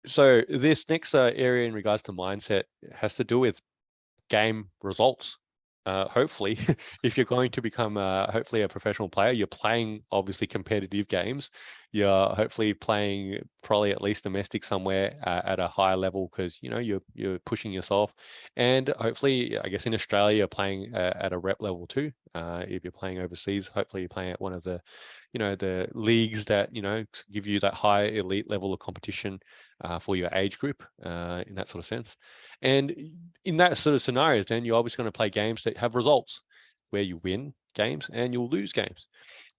So this next area in regards to mindset has to do with game results. Hopefully, if you're going to become hopefully a professional player, you're playing obviously competitive games. You're hopefully playing probably at least domestic somewhere at a higher level because you're pushing yourself, and hopefully, I guess in Australia you're playing at a rep level too. If you're playing overseas, hopefully you're playing at one of the the leagues that give you that high elite level of competition for your age group in that sort of sense. And in that sort of scenarios, then you're obviously going to play games that have results where you win games and you'll lose games.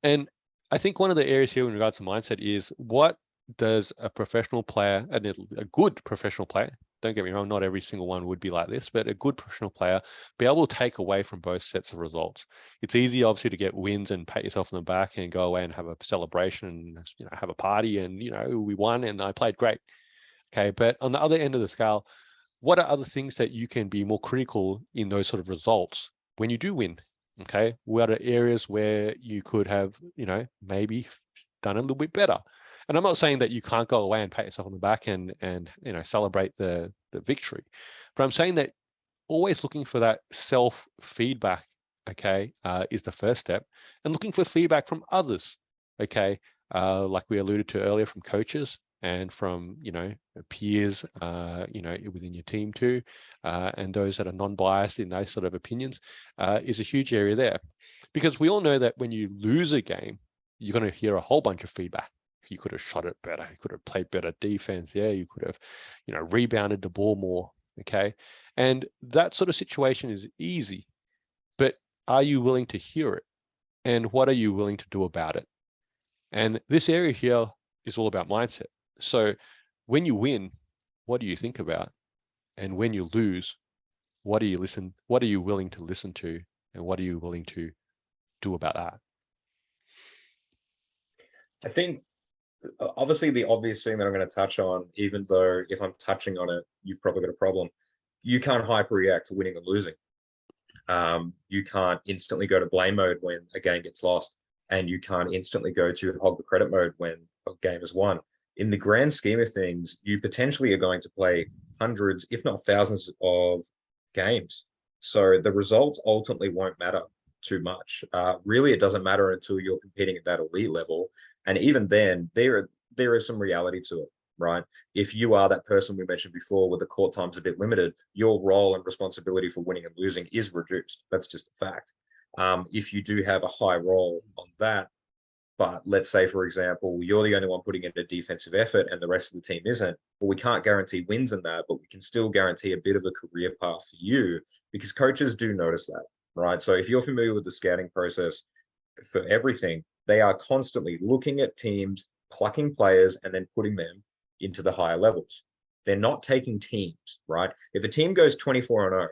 And I think one of the areas here in regards to mindset is what does a professional player, and a good professional player, don't get me wrong, not every single one would be like this, but a good professional player be able to take away from both sets of results. It's easy, obviously, to get wins and pat yourself on the back and go away and have a celebration and have a party and we won and I played great. Okay, but on the other end of the scale, what are other things that you can be more critical in those sort of results when you do win? Okay, what are areas where you could have, maybe done a little bit better? And I'm not saying that you can't go away and pat yourself on the back and celebrate the victory, but I'm saying that always looking for that self feedback, okay, is the first step, and looking for feedback from others, okay, like we alluded to earlier, from coaches and from peers, within your team too, and those that are non-biased in those sort of opinions, is a huge area there, because we all know that when you lose a game, you're going to hear a whole bunch of feedback. You could have shot it better. You could have played better defense. Yeah, you could have, rebounded the ball more. Okay, and that sort of situation is easy, but are you willing to hear it? And what are you willing to do about it? And this area here is all about mindset. So when you win, what do you think about? And when you lose, what are you willing to listen to? And what are you willing to do about that? I think obviously the obvious thing that I'm going to touch on, even though if I'm touching on it, you've probably got a problem. You can't hyperreact to winning and losing. You can't instantly go to blame mode when a game gets lost, and you can't instantly go to hog the credit mode when a game is won. In the grand scheme of things, you potentially are going to play hundreds, if not thousands, of games. So the results ultimately won't matter too much. Really, it doesn't matter until you're competing at that elite level, and even then, there is some reality to it, right? If you are that person we mentioned before where the court time's a bit limited, your role and responsibility for winning and losing is reduced. That's just a fact. If you do have a high role on that, but let's say, for example, you're the only one putting in a defensive effort and the rest of the team isn't, well, we can't guarantee wins in that, but we can still guarantee a bit of a career path for you because coaches do notice that, right? So if you're familiar with the scouting process for everything, they are constantly looking at teams, plucking players, and then putting them into the higher levels. They're not taking teams, right? If a team goes 24-0,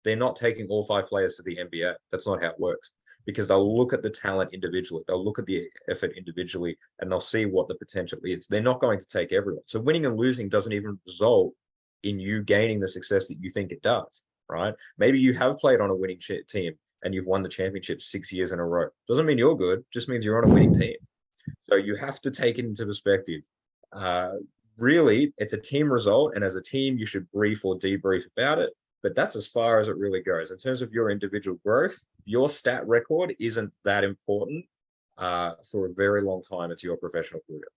they're not taking all 5 players to the NBA. That's not how it works, because they'll look at the talent individually, they'll look at the effort individually, and they'll see what the potential is. They're not going to take everyone. So winning and losing doesn't even result in you gaining the success that you think it does, right? Maybe you have played on a winning team and you've won the championship 6 years in a row. Doesn't mean you're good, just means you're on a winning team. So you have to take it into perspective. Uh, Really, it's a team result, and as a team, you should brief or debrief about it. But that's as far as it really goes. In terms of your individual growth, your stat record isn't that important for a very long time into your professional career.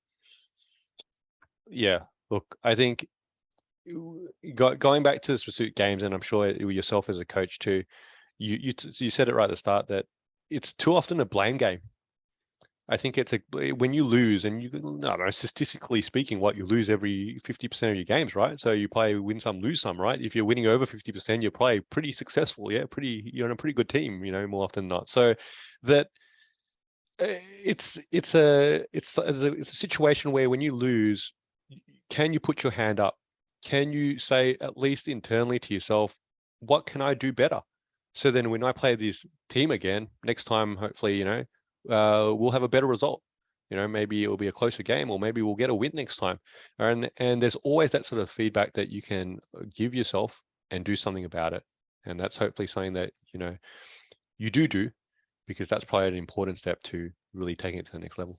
Yeah, look, I think going back to the specific games, and I'm sure yourself as a coach too, you said it right at the start that it's too often a blame game. I think it's when you lose, and no, statistically speaking, what you lose every 50% of your games, right? So you play win some, lose some, right? If you're winning over 50%, you're probably pretty successful. Yeah, you're on a pretty good team, more often than not. So that it's a situation where when you lose, can you put your hand up? Can you say at least internally to yourself, what can I do better? So then when I play this team again next time, hopefully, we'll have a better result. Maybe it'll be a closer game, or maybe we'll get a win next time. And there's always that sort of feedback that you can give yourself and do something about it. And that's hopefully something that, you do, because that's probably an important step to really taking it to the next level.